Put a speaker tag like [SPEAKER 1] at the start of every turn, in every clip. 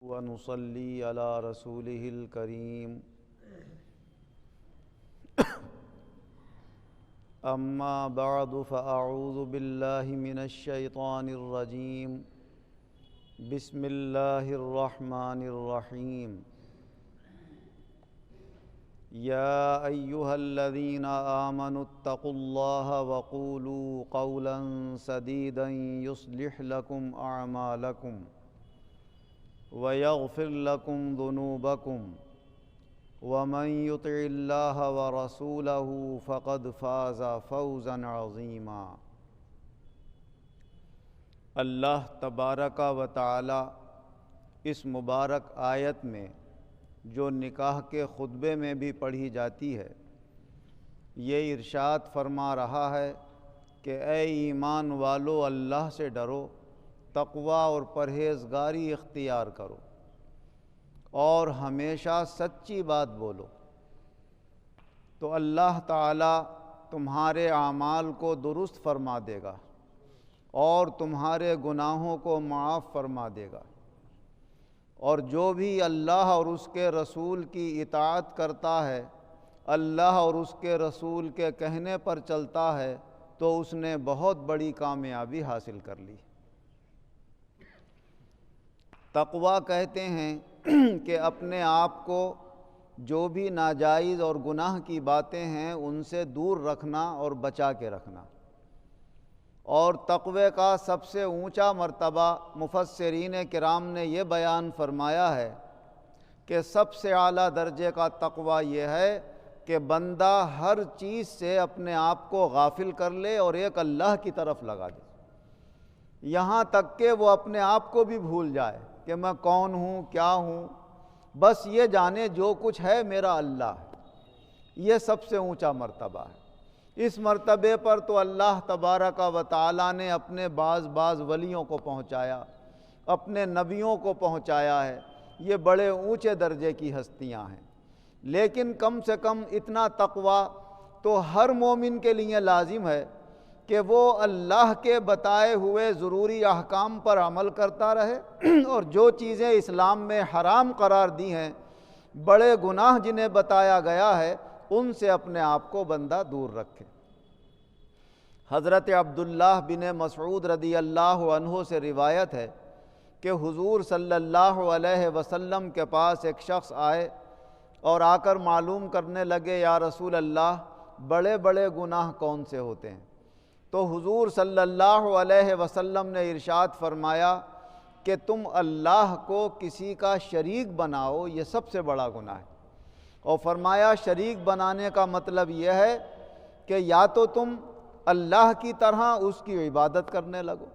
[SPEAKER 1] ونصلي على رسوله الكريم أما بعد فأعوذ بالله من الشيطان الرجيم بسم الله الرحمن الرحيم يا أيها الذين آمنوا اتقوا الله وقولوا قولا سديدا يصلح لكم أعمالكم ويغفر لكم ذنوبكم ومن يطع الله ورسوله فقد فاز فوزا عظيما۔ اللہ تبارک و تعالی اس مبارک آیت میں جو نکاح کے خطبے میں بھی پڑھی جاتی ہے، یہ ارشاد فرما رہا ہے کہ اے ایمان والو، اللہ سے ڈرو، تقوی اور پرہیزگاری اختیار کرو اور ہمیشہ سچی بات بولو، تو اللہ تعالیٰ تمہارے اعمال کو درست فرما دے گا اور تمہارے گناہوں کو معاف فرما دے گا۔ اور جو بھی اللہ اور اس کے رسول کی اطاعت کرتا ہے، اللہ اور اس کے رسول کے کہنے پر چلتا ہے، تو اس نے بہت بڑی کامیابی حاصل کر لی۔ تقویٰ کہتے ہیں کہ اپنے آپ کو جو بھی ناجائز اور گناہ کی باتیں ہیں ان سے دور رکھنا اور بچا کے رکھنا۔ اور تقوی کا سب سے اونچا مرتبہ مفسرین کرام نے یہ بیان فرمایا ہے کہ سب سے اعلیٰ درجے کا تقوی یہ ہے کہ بندہ ہر چیز سے اپنے آپ کو غافل کر لے اور ایک اللہ کی طرف لگا دے، یہاں تک کہ وہ اپنے آپ کو بھی بھول جائے کہ میں کون ہوں، کیا ہوں، بس یہ جانے جو کچھ ہے میرا اللہ ہے۔ یہ سب سے اونچا مرتبہ ہے۔ اس مرتبے پر تو اللہ تبارک و تعالیٰ نے اپنے بعض ولیوں کو پہنچایا، اپنے نبیوں کو پہنچایا ہے۔ یہ بڑے اونچے درجے کی ہستیاں ہیں، لیکن کم سے کم اتنا تقوی تو ہر مومن کے لیے لازم ہے کہ وہ اللہ کے بتائے ہوئے ضروری احکام پر عمل کرتا رہے اور جو چیزیں اسلام میں حرام قرار دی ہیں، بڑے گناہ جنہیں بتایا گیا ہے، ان سے اپنے آپ کو بندہ دور رکھے۔ حضرت عبداللہ بن مسعود رضی اللہ عنہ سے روایت ہے کہ حضور صلی اللہ علیہ وسلم کے پاس ایک شخص آئے اور آ کر معلوم کرنے لگے، یا رسول اللہ، بڑے بڑے گناہ کون سے ہوتے ہیں؟ تو حضور صلی اللہ علیہ وسلم نے ارشاد فرمایا کہ تم اللہ کو کسی کا شریک بناؤ، یہ سب سے بڑا گناہ ہے۔ اور فرمایا شریک بنانے کا مطلب یہ ہے کہ یا تو تم اللہ کی طرح اس کی عبادت کرنے لگو،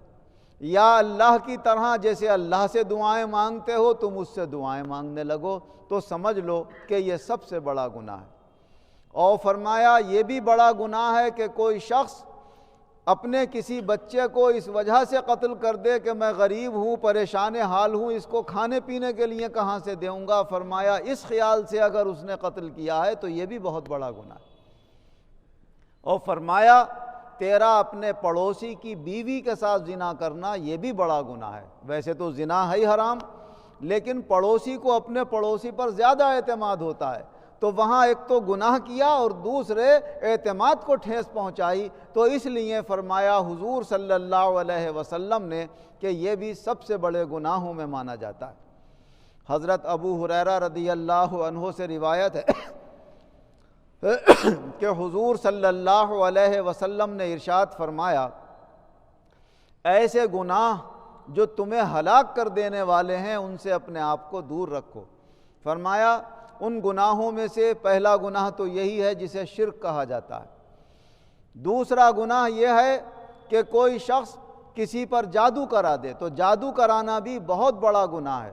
[SPEAKER 1] یا اللہ کی طرح جیسے اللہ سے دعائیں مانگتے ہو تم اس سے دعائیں مانگنے لگو، تو سمجھ لو کہ یہ سب سے بڑا گناہ ہے۔ اور فرمایا یہ بھی بڑا گناہ ہے کہ کوئی شخص اپنے کسی بچے کو اس وجہ سے قتل کر دے کہ میں غریب ہوں، پریشان حال ہوں، اس کو کھانے پینے کے لیے کہاں سے دوں گا۔ فرمایا اس خیال سے اگر اس نے قتل کیا ہے تو یہ بھی بہت بڑا گناہ ہے۔ اور فرمایا تیرا اپنے پڑوسی کی بیوی کے ساتھ زنا کرنا یہ بھی بڑا گناہ ہے۔ ویسے تو زنا ہے ہی حرام، لیکن پڑوسی کو اپنے پڑوسی پر زیادہ اعتماد ہوتا ہے، تو وہاں ایک تو گناہ کیا اور دوسرے اعتماد کو ٹھیس پہنچائی، تو اس لیے فرمایا حضور صلی اللہ علیہ وسلم نے کہ یہ بھی سب سے بڑے گناہوں میں مانا جاتا ہے۔ حضرت ابو ہریرہ رضی اللہ عنہ سے روایت ہے کہ حضور صلی اللہ علیہ وسلم نے ارشاد فرمایا، ایسے گناہ جو تمہیں ہلاک کر دینے والے ہیں ان سے اپنے آپ کو دور رکھو۔ فرمایا ان گناہوں میں سے پہلا گناہ تو یہی ہے جسے شرک کہا جاتا ہے۔ دوسرا گناہ یہ ہے کہ کوئی شخص کسی پر جادو کرا دے، تو جادو کرانا بھی بہت بڑا گناہ ہے۔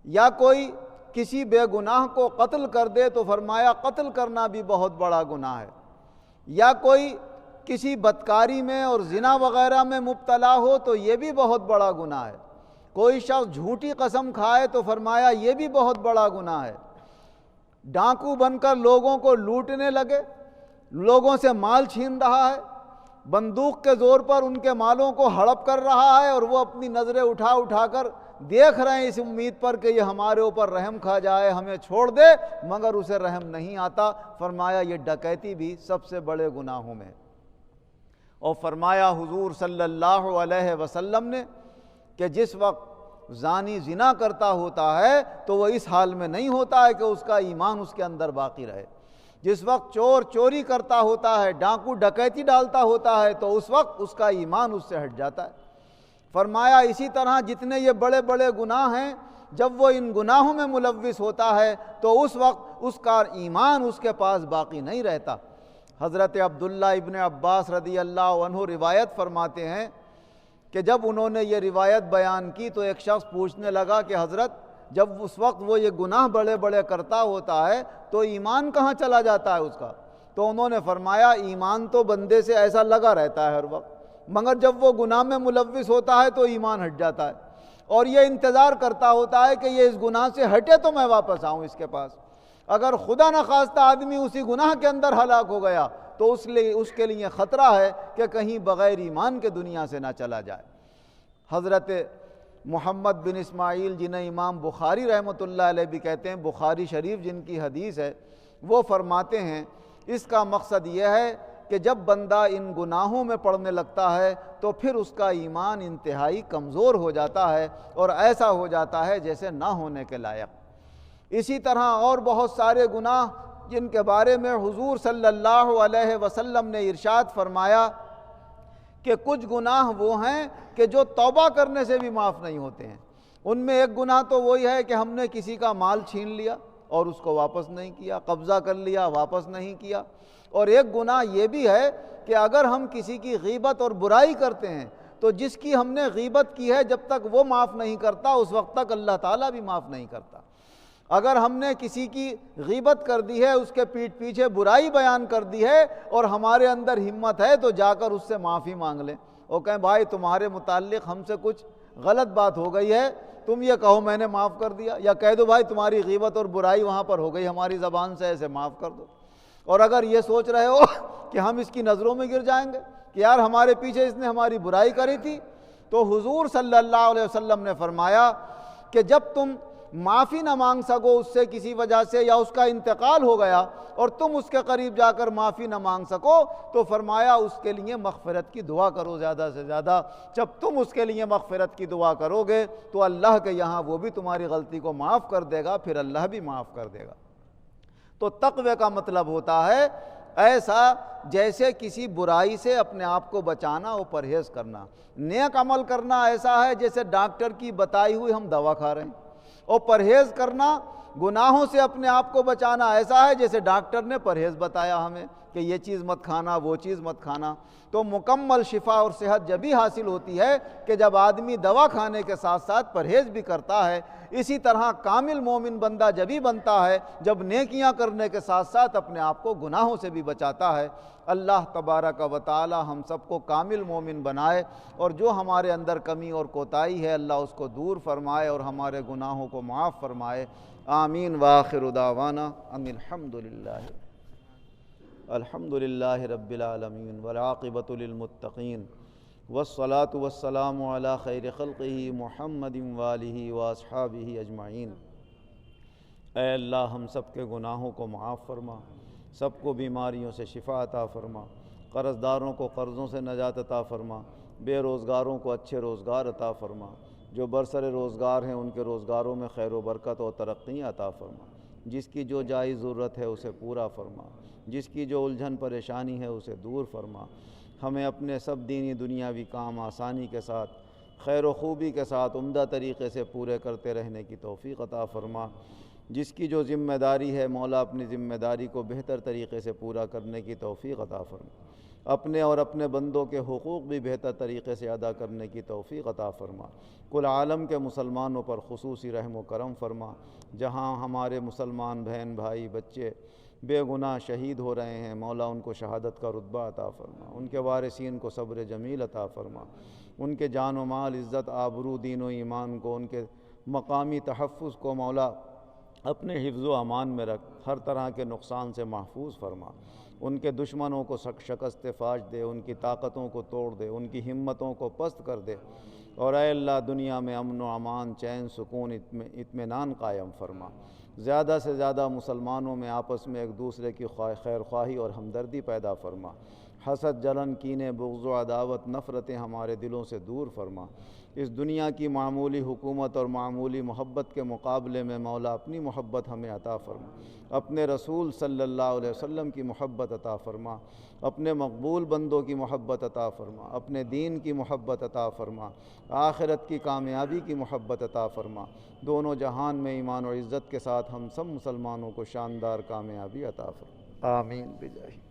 [SPEAKER 1] یا کوئی کسی بے گناہ کو قتل کر دے تو فرمایا قتل کرنا بھی بہت بڑا گناہ ہے۔ یا کوئی کسی بدکاری میں اور زنا وغیرہ میں مبتلا ہو تو یہ بھی بہت بڑا گناہ ہے۔ کوئی شخص جھوٹی قسم کھائے تو فرمایا یہ بھی بہت بڑا گناہ ہے۔ ڈاکو بن کر لوگوں کو لوٹنے لگے، لوگوں سے مال چھین رہا ہے، بندوق کے زور پر ان کے مالوں کو ہڑپ کر رہا ہے اور وہ اپنی نظریں اٹھا کر دیکھ رہے ہیں اس امید پر کہ یہ ہمارے اوپر رحم کھا جائے، ہمیں چھوڑ دے، مگر اسے رحم نہیں آتا۔ فرمایا یہ ڈکیتی بھی سب سے بڑے گناہوں میں۔ اور فرمایا حضور صلی اللہ علیہ وسلم نے کہ جس وقت زانی زنا کرتا ہوتا ہے تو وہ اس حال میں نہیں ہوتا ہے کہ اس کا ایمان اس کے اندر باقی رہے۔ جس وقت چور چوری کرتا ہوتا ہے، ڈاکو ڈکیتی ڈالتا ہوتا ہے، تو اس وقت اس کا ایمان اس سے ہٹ جاتا ہے۔ فرمایا اسی طرح جتنے یہ بڑے بڑے گناہ ہیں، جب وہ ان گناہوں میں ملوث ہوتا ہے تو اس وقت اس کا ایمان اس کے پاس باقی نہیں رہتا۔ حضرت عبداللہ ابن عباس رضی اللہ عنہ روایت فرماتے ہیں کہ جب انہوں نے یہ روایت بیان کی تو ایک شخص پوچھنے لگا کہ حضرت جب اس وقت وہ یہ گناہ بڑے بڑے کرتا ہوتا ہے تو ایمان کہاں چلا جاتا ہے اس کا؟ تو انہوں نے فرمایا ایمان تو بندے سے ایسا لگا رہتا ہے ہر وقت، مگر جب وہ گناہ میں ملوث ہوتا ہے تو ایمان ہٹ جاتا ہے، اور یہ انتظار کرتا ہوتا ہے کہ یہ اس گناہ سے ہٹے تو میں واپس آؤں اس کے پاس۔ اگر خدا نخواستہ آدمی اسی گناہ کے اندر ہلاک ہو گیا تو اس کے لیے خطرہ ہے کہ کہیں بغیر ایمان کے دنیا سے نہ چلا جائے۔ حضرت محمد بن اسماعیل جنہیں امام بخاری رحمۃ اللہ علیہ بھی کہتے ہیں، بخاری شریف جن کی حدیث ہے، وہ فرماتے ہیں اس کا مقصد یہ ہے کہ جب بندہ ان گناہوں میں پڑنے لگتا ہے تو پھر اس کا ایمان انتہائی کمزور ہو جاتا ہے اور ایسا ہو جاتا ہے جیسے نہ ہونے کے لائق۔ اسی طرح اور بہت سارے گناہ جن کے بارے میں حضور صلی اللہ علیہ وسلم نے ارشاد فرمایا کہ کچھ گناہ وہ ہیں کہ جو توبہ کرنے سے بھی معاف نہیں ہوتے ہیں۔ ان میں ایک گناہ تو وہی ہے کہ ہم نے کسی کا مال چھین لیا اور اس کو واپس نہیں کیا، قبضہ کر لیا واپس نہیں کیا، اور ایک گناہ یہ بھی ہے کہ اگر ہم کسی کی غیبت اور برائی کرتے ہیں تو جس کی ہم نے غیبت کی ہے جب تک وہ معاف نہیں کرتا اس وقت تک اللہ تعالیٰ بھی معاف نہیں کرتا۔ اگر ہم نے کسی کی غیبت کر دی ہے، اس کے پیٹھ پیچھے برائی بیان کر دی ہے اور ہمارے اندر ہمت ہے تو جا کر اس سے معافی مانگ لیں اور کہیں بھائی تمہارے متعلق ہم سے کچھ غلط بات ہو گئی ہے، تم یہ کہو میں نے معاف کر دیا، یا کہہ دو بھائی تمہاری غیبت اور برائی وہاں پر ہو گئی ہماری زبان سے، ایسے معاف کر دو۔ اور اگر یہ سوچ رہے ہو کہ ہم اس کی نظروں میں گر جائیں گے کہ یار ہمارے پیچھے اس نے ہماری برائی کری تھی، تو حضور صلی اللہ علیہ وسلم نے فرمایا کہ جب تم معافی نہ مانگ سکو اس سے کسی وجہ سے، یا اس کا انتقال ہو گیا اور تم اس کے قریب جا کر معافی نہ مانگ سکو، تو فرمایا اس کے لیے مغفرت کی دعا کرو زیادہ سے زیادہ۔ جب تم اس کے لیے مغفرت کی دعا کرو گے تو اللہ کے یہاں وہ بھی تمہاری غلطی کو معاف کر دے گا، پھر اللہ بھی معاف کر دے گا۔ تو تقوی کا مطلب ہوتا ہے ایسا جیسے کسی برائی سے اپنے آپ کو بچانا اور پرہیز کرنا۔ نیک عمل کرنا ایسا ہے جیسے ڈاکٹر کی بتائی ہوئی ہم دوا کھا رہے ہیں، اور پرہیز کرنا گناہوں سے اپنے آپ کو بچانا ایسا ہے جیسے ڈاکٹر نے پرہیز بتایا ہمیں کہ یہ چیز مت کھانا وہ چیز مت کھانا۔ تو مکمل شفا اور صحت جبھی حاصل ہوتی ہے کہ جب آدمی دوا کھانے کے ساتھ ساتھ پرہیز بھی کرتا ہے۔ اسی طرح کامل مومن بندہ جبھی بنتا ہے جب نیکیاں کرنے کے ساتھ ساتھ اپنے آپ کو گناہوں سے بھی بچاتا ہے۔ اللہ تبارک و تعالی ہم سب کو کامل مومن بنائے، اور جو ہمارے اندر کمی اور کوتاہی ہے اللہ اس کو دور فرمائے اور ہمارے گناہوں کو معاف فرمائے۔ آمین وآخر دعوانا ان الحمد للہ رب العالمین والعاقبۃ للمتقین والصلاة والسلام علی خیر خلقہ محمد وآلہ واصحابہ اجمعین۔ اے اللہ ہم سب کے گناہوں کو معاف فرما، سب کو بیماریوں سے شفا عطا فرما، قرض داروں کو قرضوں سے نجات عطا فرما، بے روزگاروں کو اچھے روزگار عطا فرما، جو برسر روزگار ہیں ان کے روزگاروں میں خیر و برکت و ترقی عطا فرما، جس کی جو جائز ضرورت ہے اسے پورا فرما، جس کی جو الجھن پریشانی ہے اسے دور فرما۔ ہمیں اپنے سب دینی دنیاوی کام آسانی کے ساتھ خیر و خوبی کے ساتھ عمدہ طریقے سے پورے کرتے رہنے کی توفیق عطا فرما۔ جس کی جو ذمہ داری ہے مولا اپنی ذمہ داری کو بہتر طریقے سے پورا کرنے کی توفیق عطا فرما، اپنے اور اپنے بندوں کے حقوق بھی بہتر طریقے سے ادا کرنے کی توفیق عطا فرما۔ کل عالم کے مسلمانوں پر خصوصی رحم و کرم فرما۔ جہاں ہمارے مسلمان بہن بھائی بچے بے گناہ شہید ہو رہے ہیں مولا ان کو شہادت کا رتبہ عطا فرما، ان کے وارثین کو صبر جمیل عطا فرما، ان کے جان و مال عزت آبرو دین و ایمان کو، ان کے مقامی تحفظ کو مولا اپنے حفظ و امان میں رکھ، ہر طرح کے نقصان سے محفوظ فرما، ان کے دشمنوں کو شکست فاش دے، ان کی طاقتوں کو توڑ دے، ان کی ہمتوں کو پست کر دے، اور اے اللہ دنیا میں امن و امان، چین، سکون، اطمینان قائم فرما۔ زیادہ سے زیادہ مسلمانوں میں آپس میں ایک دوسرے کی خیر خواہی اور ہمدردی پیدا فرما۔ حسد، جلن، کینے، بغض و عداوت، نفرتیں ہمارے دلوں سے دور فرما۔ اس دنیا کی معمولی حکومت اور معمولی محبت کے مقابلے میں مولا اپنی محبت ہمیں عطا فرما۔ اپنے رسول صلی اللہ علیہ وسلم کی محبت عطا فرما، اپنے مقبول بندوں کی محبت عطا فرما، اپنے دین کی محبت عطا فرما، آخرت کی کامیابی کی محبت عطا فرما۔ دونوں جہان میں ایمان و عزت کے ساتھ ہم سب مسلمانوں کو شاندار کامیابی عطا فرما۔ آمین بجاہ